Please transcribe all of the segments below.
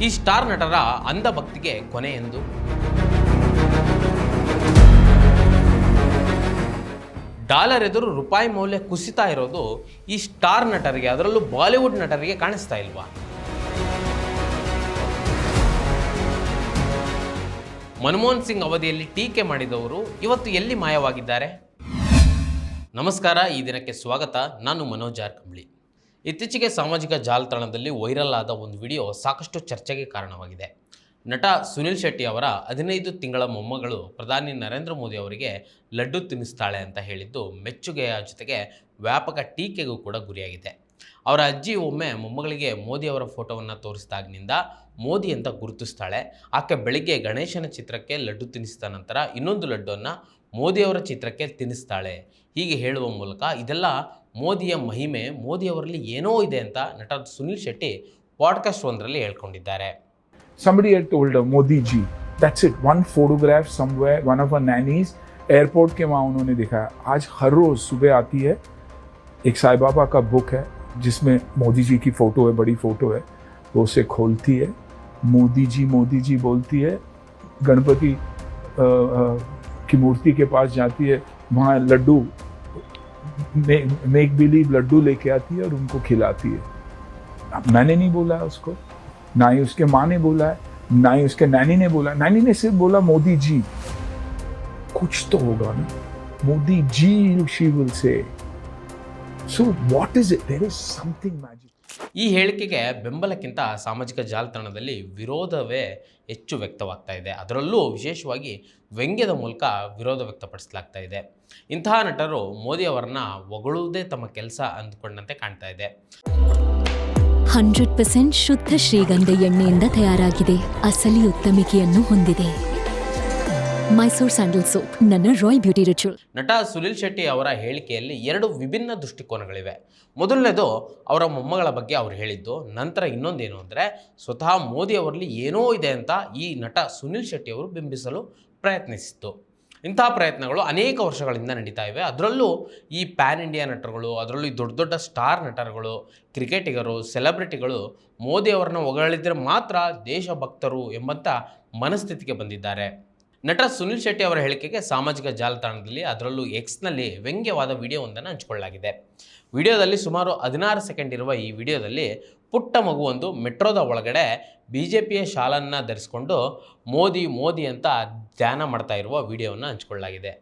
ಈ ಸ್ಟಾರ್ ನಟರ ಅಂಧಭಕ್ತಿಗೆ ಕೊನೆ ಎಂದು? ಡಾಲರ್ ಎದುರು ರೂಪಾಯಿ ಮೌಲ್ಯ ಕುಸಿತಾ ಇರೋದು ಈ ಸ್ಟಾರ್ ನಟರಿಗೆ, ಅದರಲ್ಲೂ ಬಾಲಿವುಡ್ ನಟರಿಗೆ ಕಾಣಿಸ್ತಾ ಇಲ್ವಾ? ಮನಮೋಹನ್ ಸಿಂಗ್ ಅವಧಿಯಲ್ಲಿ ಟೀಕೆ ಮಾಡಿದವರು ಇವತ್ತು ಎಲ್ಲಿ ಮಾಯವಾಗಿದ್ದಾರೆ? ನಮಸ್ಕಾರ, ಈ ದಿನಕ್ಕೆ ಸ್ವಾಗತ. ನಾನು ಮನೋಜ್ ಜಾರ್ಕಂಬ್ಳಿ. ಇತ್ತೀಚೆಗೆ ಸಾಮಾಜಿಕ ಜಾಲತಾಣದಲ್ಲಿ ವೈರಲ್ ಆದ ಒಂದು ವಿಡಿಯೋ ಸಾಕಷ್ಟು ಚರ್ಚೆಗೆ ಕಾರಣವಾಗಿದೆ. ನಟ ಸುನಿಲ್ ಶೆಟ್ಟಿ ಅವರ 15 ತಿಂಗಳ ಮೊಮ್ಮಗಳು ಪ್ರಧಾನಿ ನರೇಂದ್ರ ಮೋದಿ ಅವರಿಗೆ ಲಡ್ಡು ತಿನ್ನಿಸ್ತಾಳೆ ಅಂತ ಹೇಳಿದ್ದು ಮೆಚ್ಚುಗೆಯ ಜೊತೆಗೆ ವ್ಯಾಪಕ ಟೀಕೆಗೂ ಕೂಡ ಗುರಿಯಾಗಿದೆ. ಅವರ ಅಜ್ಜಿ ಒಮ್ಮೆ ಮೊಮ್ಮಗಳಿಗೆ ಮೋದಿ ಅವರ ಫೋಟೋವನ್ನು ತೋರಿಸಿದಾಗಿನಿಂದ ಮೋದಿ ಅಂತ ಗುರುತಿಸ್ತಾಳೆ. ಆಕೆ ಬೆಳಿಗ್ಗೆ ಗಣೇಶನ ಚಿತ್ರಕ್ಕೆ ಲಡ್ಡು ತಿನ್ನಿಸಿದ ನಂತರ ಇನ್ನೊಂದು ಲಡ್ಡನ್ನು ಮೋದಿಯವರ ಚಿತ್ರಕ್ಕೆ ತಿನ್ನಿಸ್ತಾಳೆ. ಹೀಗೆ ಹೇಳುವ ಮೂಲಕ ಇದೆಲ್ಲ ಮೋದಿಯ ಮಹಿಮೆ, ಮೋದಿಯವರಲ್ಲಿ ಏನೋ ಇದೆ ಅಂತ ನಟ ಸುನಿಲ್ ಶೆಟ್ಟಿ ಪಾಡ್ಕಾಸ್ಟ್ ಒಂದರಲ್ಲಿ ಹೇಳ್ಕೊಂಡಿದ್ದಾರೆ. Somebody had told her, Modi ji, that's it. One photograph somewhere, one of her nannies, airport के वहाँ उन्होंने दिखाया. आज हर रोज सुबह आती है, एक साईं बाबा का बुक है जिसमें मोदी जी की फोटो है, बड़ी फोटो है. वो उसे खोलती है, मोदी जी बोलती है, गणपति की मूर्ति के पास जाती है, वहाँ लड्डू मेक बिलीव लड्डू लेके आती है और उनको खिलाती है. अब मैंने नहीं बोला उसको, ना ही उसके माँ ने बोला है, ना ही उसके नैनी ने बोला. नैनी ने सिर्फ बोला मोदी जी. कुछ तो होगा ना, Modi ji she will say. So what is it? There is something magic. ಈ ಹೇಳಿಕೆಗೆ ಬೆಂಬಲಕ್ಕಿಂತ ಸಾಮಾಜಿಕ ಜಾಲತಾಣದಲ್ಲಿ ವಿರೋಧವೇ ಹೆಚ್ಚು ವ್ಯಕ್ತವಾಗ್ತಾ ಇದೆ. ಅದರಲ್ಲೂ ವಿಶೇಷವಾಗಿ ವ್ಯಂಗ್ಯದ ಮೂಲಕ ವಿರೋಧ ವ್ಯಕ್ತಪಡಿಸಲಾಗ್ತಾ ಇದೆ. ಇಂತಹ ನಟರು ಮೋದಿ ಅವರನ್ನ ಹೊಗಳುವುದೇ ತಮ್ಮ ಕೆಲಸ ಅಂದುಕೊಂಡಂತೆ ಕಾಣ್ತಾ ಇದೆ. 100% ಶುದ್ಧ ಶ್ರೀಗಂಧ ಎಣ್ಣೆಯಿಂದ ತಯಾರಾಗಿದೆ. ಅಸಲಿ ಉತ್ತಮಿಕೆಯನ್ನು ಹೊಂದಿದೆ. ಮೈಸೂರು ಸ್ಯಾಂಡಲ್ ಸೋಪ್, ನನ್ನ ರಾಯಲ್ ಬ್ಯೂಟಿ ರಿಚುವಲ್. ನಟ ಸುನಿಲ್ ಶೆಟ್ಟಿ ಅವರ ಹೇಳಿಕೆಯಲ್ಲಿ 2 ವಿಭಿನ್ನ ದೃಷ್ಟಿಕೋನಗಳಿವೆ. ಮೊದಲನೇದು ಅವರ ಮೊಮ್ಮಗಳ ಬಗ್ಗೆ ಅವರು ಹೇಳಿದ್ದು. ನಂತರ ಇನ್ನೊಂದೇನು ಅಂದರೆ ಸ್ವತಃ ಮೋದಿ ಅವರಲ್ಲಿ ಏನೋ ಇದೆ ಅಂತ ಈ ನಟ ಸುನಿಲ್ ಶೆಟ್ಟಿ ಅವರು ಬಿಂಬಿಸಲು ಪ್ರಯತ್ನಿಸಿತ್ತು. ಇಂತಹ ಪ್ರಯತ್ನಗಳು ಅನೇಕ ವರ್ಷಗಳಿಂದ ನಡೀತಾ ಇವೆ. ಅದರಲ್ಲೂ ಈ ಪ್ಯಾನ್ ಇಂಡಿಯಾ ನಟರುಗಳು, ಅದರಲ್ಲೂ ಈ ದೊಡ್ಡ ದೊಡ್ಡ ಸ್ಟಾರ್ ನಟರುಗಳು, ಕ್ರಿಕೆಟಿಗರು, ಸೆಲೆಬ್ರಿಟಿಗಳು ಮೋದಿ ಅವರನ್ನು ಹೊಗಳಿದ್ರೆ ಮಾತ್ರ ದೇಶಭಕ್ತರು ಎಂಬಂಥ ಮನಸ್ಥಿತಿಗೆ ಬಂದಿದ್ದಾರೆ. ನಟ ಸುನಿಲ್ ಶೆಟ್ಟಿ ಅವರ ಹೇಳಿಕೆಗೆ ಸಾಮಾಜಿಕ ಜಾಲತಾಣದಲ್ಲಿ, ಅದರಲ್ಲೂ ಎಕ್ಸ್ನಲ್ಲಿ ವ್ಯಂಗ್ಯವಾದ ವಿಡಿಯೋವೊಂದನ್ನು ಹಂಚಿಕೊಳ್ಳಲಾಗಿದೆ. ವಿಡಿಯೋದಲ್ಲಿ ಸುಮಾರು 16 ಸೆಕೆಂಡ್ ಇರುವ ಈ ವಿಡಿಯೋದಲ್ಲಿ ಪುಟ್ಟ ಮಗುವೊಂದು ಮೆಟ್ರೋದ ಒಳಗಡೆ BJPಯ ಶಾಲನ್ನು ಧರಿಸಿಕೊಂಡು ಮೋದಿ ಅಂತ ಧ್ಯಾನ ಮಾಡ್ತಾ ಇರುವ ವಿಡಿಯೋವನ್ನು ಹಂಚಿಕೊಳ್ಳಲಾಗಿದೆ.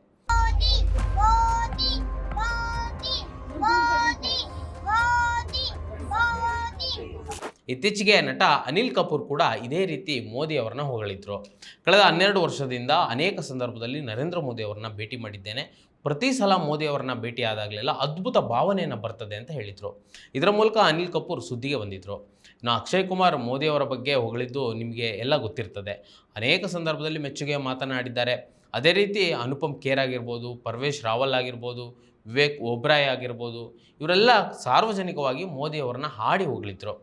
ಇತ್ತೀಚೆಗೆ ನಟ ಅನಿಲ್ ಕಪೂರ್ ಕೂಡ ಇದೇ ರೀತಿ ಮೋದಿ ಅವರನ್ನ ಹೊಗಳಿದ್ರು. ಕಳೆದ 12 ವರ್ಷದಿಂದ ಅನೇಕ ಸಂದರ್ಭದಲ್ಲಿ ನರೇಂದ್ರ ಮೋದಿ ಅವರನ್ನ ಭೇಟಿ ಮಾಡಿದ್ದೇನೆ. ಪ್ರತಿ ಸಲ ಮೋದಿ ಅವರನ್ನ ಭೇಟಿ ಆದಾಗಲೆಲ್ಲ ಅದ್ಭುತ ಭಾವನೆಯನ್ನು ಬರ್ತದೆ ಅಂತ ಹೇಳಿದರು. ಇದರ ಮೂಲಕ ಅನಿಲ್ ಕಪೂರ್ ಸುದ್ದಿಗೆ ಬಂದಿದ್ದರು. ಇನ್ನು ಅಕ್ಷಯ್ ಕುಮಾರ್ ಮೋದಿ ಅವರ ಬಗ್ಗೆ ಹೊಗಳಿದ್ದು ನಿಮಗೆ ಎಲ್ಲ ಗೊತ್ತಿರ್ತದೆ. ಅನೇಕ ಸಂದರ್ಭದಲ್ಲಿ ಮೆಚ್ಚುಗೆ ಮಾತನಾಡಿದ್ದಾರೆ. ಅದೇ ರೀತಿ ಅನುಪಮ್ ಖೇರ್ ಆಗಿರ್ಬೋದು, ಪರ್ವೇಶ್ ರಾವಲ್ ಆಗಿರ್ಬೋದು, ವಿವೇಕ್ ಒಬ್ರಾಯ್ ಆಗಿರ್ಬೋದು, ಇವರೆಲ್ಲ ಸಾರ್ವಜನಿಕವಾಗಿ ಮೋದಿ ಅವರನ್ನ ಹಾಡಿ ಹೊಗಳಿದ್ರು.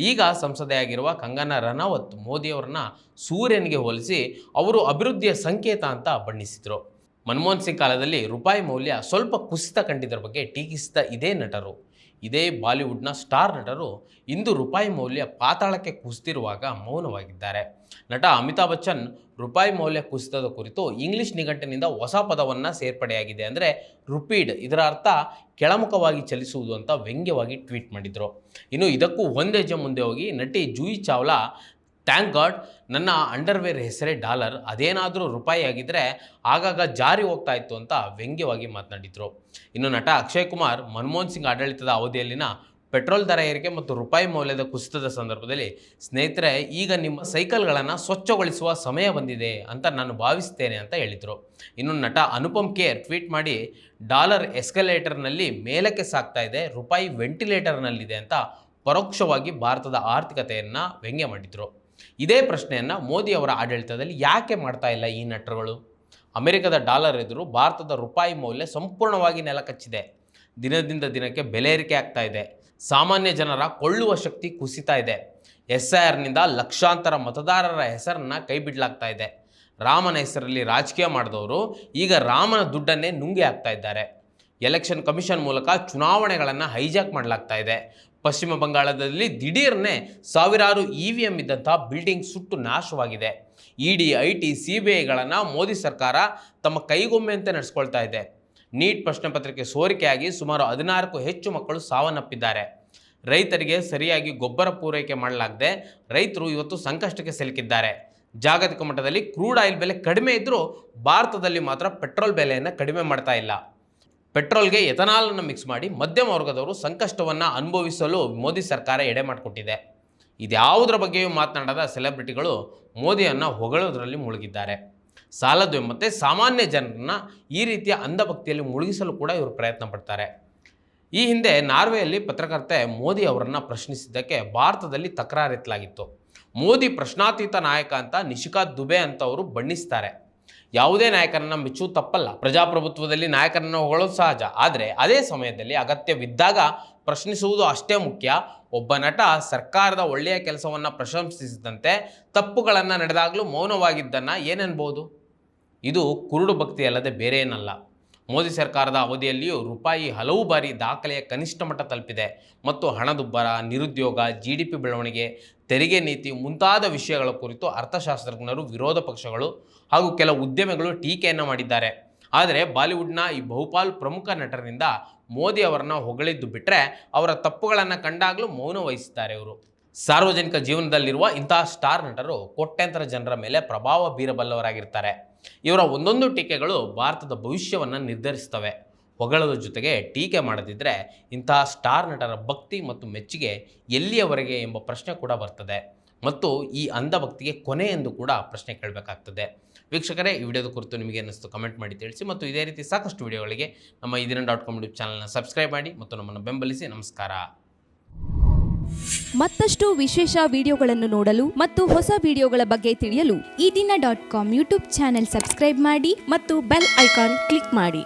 ಈಗ ಸಂಸದೆಯಾಗಿರುವ ಕಂಗನಾ ರನೌತ್ ಮೋದಿಯವರನ್ನ ಸೂರ್ಯನಿಗೆ ಹೋಲಿಸಿ ಅವರು ಅಭಿವೃದ್ಧಿಯ ಸಂಕೇತ ಅಂತ ಬಣ್ಣಿಸಿದರು. ಮನಮೋಹನ್ ಸಿಂಗ್ ಕಾಲದಲ್ಲಿ ರೂಪಾಯಿ ಮೌಲ್ಯ ಸ್ವಲ್ಪ ಕುಸಿತ ಕಂಡಿದ್ದರ ಬಗ್ಗೆ ಟೀಕಿಸಿದ ಇದೇ ನಟರು, ಇದೇ ಬಾಲಿವುಡ್ನ ಸ್ಟಾರ್ ನಟರು ಇಂದು ರೂಪಾಯಿ ಮೌಲ್ಯ ಪಾತಾಳಕ್ಕೆ ಕುಸಿದಿರುವಾಗ ಮೌನವಾಗಿದ್ದಾರೆ. ನಟ ಅಮಿತಾಬ್ ಬಚ್ಚನ್ ರೂಪಾಯಿ ಮೌಲ್ಯ ಕುಸಿತದ ಕುರಿತು ಇಂಗ್ಲಿಷ್ ನಿಘಂಟಿನಿಂದ ಹೊಸ ಪದವನ್ನು ಸೇರ್ಪಡೆಯಾಗಿದೆ, ಅಂದರೆ ರುಪೀಡ್. ಇದರ ಅರ್ಥ ಕೆಳಮುಖವಾಗಿ ಚಲಿಸುವುದು ಅಂತ ವ್ಯಂಗ್ಯವಾಗಿ ಟ್ವೀಟ್ ಮಾಡಿದರು. ಇನ್ನು ಇದಕ್ಕೂ ಒಂದು ಹೆಜ್ಜೆ ಮುಂದೆ ಹೋಗಿ ನಟಿ ಜೂಹಿ ಚಾವ್ಲಾ, ಥ್ಯಾಂಕ್ ಗಾಡ್ ನನ್ನ ಅಂಡರ್ವೇರ್ ಹೆಸರೇ ಡಾಲರ್, ಅದೇನಾದರೂ ರೂಪಾಯಿ ಆಗಿದ್ದರೆ ಆಗಾಗ ಜಾರಿ ಹೋಗ್ತಾ ಇತ್ತು ಅಂತ ವ್ಯಂಗ್ಯವಾಗಿ ಮಾತನಾಡಿದರು. ಇನ್ನು ನಟ ಅಕ್ಷಯ್ ಕುಮಾರ್ ಮನಮೋಹನ್ ಸಿಂಗ್ ಆಡಳಿತದ ಅವಧಿಯಲ್ಲಿನ ಪೆಟ್ರೋಲ್ ದರ ಏರಿಕೆ ಮತ್ತು ರೂಪಾಯಿ ಮೌಲ್ಯದ ಕುಸಿತದ ಸಂದರ್ಭದಲ್ಲಿ, ಸ್ನೇಹಿತರೆ ಈಗ ನಿಮ್ಮ ಸೈಕಲ್ಗಳನ್ನು ಸ್ವಚ್ಛಗೊಳಿಸುವ ಸಮಯ ಬಂದಿದೆ ಅಂತ ನಾನು ಭಾವಿಸ್ತೇನೆ ಅಂತ ಹೇಳಿದರು. ಇನ್ನು ನಟ ಅನುಪಮ್ ಖೇರ್ ಟ್ವೀಟ್ ಮಾಡಿ, ಡಾಲರ್ ಎಸ್ಕಲೇಟರ್ನಲ್ಲಿ ಮೇಲಕ್ಕೆ ಸಾಗ್ತಾ ಇದೆ, ರೂಪಾಯಿ ವೆಂಟಿಲೇಟರ್ನಲ್ಲಿದೆ ಅಂತ ಪರೋಕ್ಷವಾಗಿ ಭಾರತದ ಆರ್ಥಿಕತೆಯನ್ನು ವ್ಯಂಗ್ಯ ಮಾಡಿದರು. ಇದೇ ಪ್ರಶ್ನೆಯನ್ನು ಮೋದಿ ಅವರ ಆಡಳಿತದಲ್ಲಿ ಯಾಕೆ ಮಾಡ್ತಾ ಇಲ್ಲ ಈ ನಟರುಗಳು? ಅಮೆರಿಕದ ಡಾಲರ್ ಎದುರು ಭಾರತದ ರೂಪಾಯಿ ಮೌಲ್ಯ ಸಂಪೂರ್ಣವಾಗಿ ನೆಲಕಚ್ಚಿದೆ. ದಿನದಿಂದ ದಿನಕ್ಕೆ ಬೆಲೆ ಏರಿಕೆ ಆಗ್ತಾ ಇದೆ. ಸಾಮಾನ್ಯ ಜನರ ಕೊಳ್ಳುವ ಶಕ್ತಿ ಕುಸಿತಾ ಇದೆ. SIRನಿಂದ ಲಕ್ಷಾಂತರ ಮತದಾರರ ಹೆಸರನ್ನು ಕೈ ಬಿಡಲಾಗ್ತಾ ಇದೆ. ರಾಮನ ಹೆಸರಲ್ಲಿ ರಾಜಕೀಯ ಮಾಡಿದವರು ಈಗ ರಾಮನ ದುಡ್ಡನ್ನೇ ನುಂಗಿ ಹಾಕ್ತಾ ಇದ್ದಾರೆ. ಎಲೆಕ್ಷನ್ ಕಮಿಷನ್ ಮೂಲಕ ಚುನಾವಣೆಗಳನ್ನು ಹೈಜಾಕ್ ಮಾಡಲಾಗ್ತಾ ಇದೆ. ಪಶ್ಚಿಮ ಬಂಗಾಳದಲ್ಲಿ ದಿಢೀರ್ನೆ ಸಾವಿರಾರು EVM ಇದ್ದಂತಹ ಬಿಲ್ಡಿಂಗ್ ಸುಟ್ಟು ನಾಶವಾಗಿದೆ. ಇಡಿ, IT, CBIಗಳನ್ನು ಮೋದಿ ಸರ್ಕಾರ ತಮ್ಮ ಕೈಗೊಮ್ಮೆಯಂತೆ ನಡೆಸ್ಕೊಳ್ತಾ ಇದೆ. ನೀಟ್ ಪ್ರಶ್ನೆ ಪತ್ರಿಕೆ ಸೋರಿಕೆಯಾಗಿ ಸುಮಾರು 16ಕ್ಕೂ ಹೆಚ್ಚು ಮಕ್ಕಳು ಸಾವನ್ನಪ್ಪಿದ್ದಾರೆ. ರೈತರಿಗೆ ಸರಿಯಾಗಿ ಗೊಬ್ಬರ ಪೂರೈಕೆ ಮಾಡಲಾಗದೆ ರೈತರು ಇವತ್ತು ಸಂಕಷ್ಟಕ್ಕೆ ಸಿಲುಕಿದ್ದಾರೆ. ಜಾಗತಿಕ ಮಟ್ಟದಲ್ಲಿ ಕ್ರೂಡ್ ಆಯಿಲ್ ಬೆಲೆ ಕಡಿಮೆ ಇದ್ದರೂ ಭಾರತದಲ್ಲಿ ಮಾತ್ರ ಪೆಟ್ರೋಲ್ ಬೆಲೆಯನ್ನು ಕಡಿಮೆ ಮಾಡ್ತಾ ಇಲ್ಲ. ಪೆಟ್ರೋಲ್ಗೆ ಎಥನಾಲನ್ನು ಮಿಕ್ಸ್ ಮಾಡಿ ಮಧ್ಯಮ ವರ್ಗದವರು ಸಂಕಷ್ಟವನ್ನು ಅನುಭವಿಸಲು ಮೋದಿ ಸರ್ಕಾರ ಎಡೆ ಮಾಡಿಕೊಟ್ಟಿದೆ. ಇದ್ಯಾವುದರ ಬಗ್ಗೆಯೂ ಮಾತನಾಡದ ಸೆಲೆಬ್ರಿಟಿಗಳು ಮೋದಿಯನ್ನು ಹೊಗಳೋದ್ರಲ್ಲಿ ಮುಳುಗಿದ್ದಾರೆ. ಸಾಲದು ಮತ್ತು ಸಾಮಾನ್ಯ ಜನರನ್ನು ಈ ರೀತಿಯ ಅಂಧಭಕ್ತಿಯಲ್ಲಿ ಮುಳುಗಿಸಲು ಕೂಡ ಇವರು ಪ್ರಯತ್ನ ಪಡ್ತಾರೆ. ಈ ಹಿಂದೆ ನಾರ್ವೆಯಲ್ಲಿ ಪತ್ರಕರ್ತೆ ಮೋದಿ ಅವರನ್ನು ಪ್ರಶ್ನಿಸಿದ್ದಕ್ಕೆ ಭಾರತದಲ್ಲಿ ತಕರಾರೆತ್ತಲಾಗಿತ್ತು. ಮೋದಿ ಪ್ರಶ್ನಾತೀತ ನಾಯಕ ಅಂತ ನಿಶಿಕಾ ದುಬೆ ಅಂತವರು ಬಣ್ಣಿಸ್ತಾರೆ. ಯಾವುದೇ ನಾಯಕರನ್ನು ಮೆಚ್ಚುವುದು ತಪ್ಪಲ್ಲ, ಪ್ರಜಾಪ್ರಭುತ್ವದಲ್ಲಿ ನಾಯಕರನ್ನು ಹೊಗಳೋದು ಸಹಜ. ಆದರೆ ಅದೇ ಸಮಯದಲ್ಲಿ ಅಗತ್ಯವಿದ್ದಾಗ ಪ್ರಶ್ನಿಸುವುದು ಅಷ್ಟೇ ಮುಖ್ಯ. ಒಬ್ಬ ನಟ ಸರ್ಕಾರದ ಒಳ್ಳೆಯ ಕೆಲಸವನ್ನು ಪ್ರಶಂಸಿಸಿದಂತೆ ತಪ್ಪುಗಳನ್ನು ನಡೆದಾಗಲೂ ಮೌನವಾಗಿದ್ದನ್ನು ಏನೆನ್ಬೋದು? ಇದು ಕುರುಡು ಭಕ್ತಿ ಅಲ್ಲದೆ ಬೇರೆ ಏನಲ್ಲ. ಮೋದಿ ಸರ್ಕಾರದ ಅವಧಿಯಲ್ಲಿಯೂ ರೂಪಾಯಿ ಹಲವು ಬಾರಿ ದಾಖಲೆಯ ಕನಿಷ್ಠ ಮಟ್ಟ ತಲುಪಿದೆ ಮತ್ತು ಹಣದುಬ್ಬರ, ನಿರುದ್ಯೋಗ, GDP ಬೆಳವಣಿಗೆ, ತೆರಿಗೆ ನೀತಿ ಮುಂತಾದ ವಿಷಯಗಳ ಕುರಿತು ಅರ್ಥಶಾಸ್ತ್ರಜ್ಞರು, ವಿರೋಧ ಪಕ್ಷಗಳು ಹಾಗೂ ಕೆಲವು ಉದ್ಯಮಿಗಳು ಟೀಕೆಯನ್ನು ಮಾಡಿದ್ದಾರೆ. ಆದರೆ ಬಾಲಿವುಡ್ನ ಈ ಬಹುಪಾಲು ಪ್ರಮುಖ ನಟರಿಂದ ಮೋದಿ ಅವರನ್ನು ಹೊಗಳಿದ್ದು ಬಿಟ್ಟರೆ ಅವರ ತಪ್ಪುಗಳನ್ನು ಕಂಡಾಗಲೂ ಮೌನ ವಹಿಸಿದ್ದಾರೆ. ಇವರು ಸಾರ್ವಜನಿಕ ಜೀವನದಲ್ಲಿರುವ ಇಂತಹ ಸ್ಟಾರ್ ನಟರು ಕೋಟ್ಯಾಂತರ ಜನರ ಮೇಲೆ ಪ್ರಭಾವ ಬೀರಬಲ್ಲವರಾಗಿರ್ತಾರೆ. ಇವರ ಒಂದೊಂದು ಟೀಕೆಗಳು ಭಾರತದ ಭವಿಷ್ಯವನ್ನು ನಿರ್ಧರಿಸ್ತವೆ. ಹೊಗಳದ ಜೊತೆಗೆ ಟೀಕೆ ಮಾಡದಿದ್ದರೆ ಇಂತಹ ಸ್ಟಾರ್ ನಟರ ಭಕ್ತಿ ಮತ್ತು ಮೆಚ್ಚುಗೆ ಎಲ್ಲಿಯವರೆಗೆ ಎಂಬ ಪ್ರಶ್ನೆ ಕೂಡ ಬರ್ತದೆ ಮತ್ತು ಈ ಅಂಧಭಕ್ತಿಗೆ ಕೊನೆ ಎಂದು ಕೂಡ ಪ್ರಶ್ನೆ ಕೇಳಬೇಕಾಗ್ತದೆ. ವೀಕ್ಷಕರೇ, ಈ ವಿಡಿಯೋದ ಕುರಿತು ನಿಮಗೆ ಅನ್ನಿಸ್ತು ಕಮೆಂಟ್ ಮಾಡಿ ತಿಳಿಸಿ ಮತ್ತು ಇದೇ ರೀತಿ ಸಾಕಷ್ಟು ವಿಡಿಯೋಗಳಿಗೆ ನಮ್ಮ iDinan.com ಯೂಟ್ಯೂಬ್ ಚಾನಲ್ನ ಸಬ್ಸ್ಕ್ರೈಬ್ ಮಾಡಿ ಮತ್ತು ನಮ್ಮನ್ನು ಬೆಂಬಲಿಸಿ. ನಮಸ್ಕಾರ. ಮತ್ತಷ್ಟು ವಿಶೇಷ ವಿಡಿಯೋಗಳನ್ನು ನೋಡಲು ಮತ್ತು ಹೊಸ ವಿಡಿಯೋಗಳ ಬಗ್ಗೆ ತಿಳಿಯಲು iDinan.com ಯೂಟ್ಯೂಬ್ ಚಾನೆಲ್ ಸಬ್ಸ್ಕ್ರೈಬ್ ಮಾಡಿ ಮತ್ತು ಬೆಲ್ ಐಕಾನ್ ಕ್ಲಿಕ್ ಮಾಡಿ.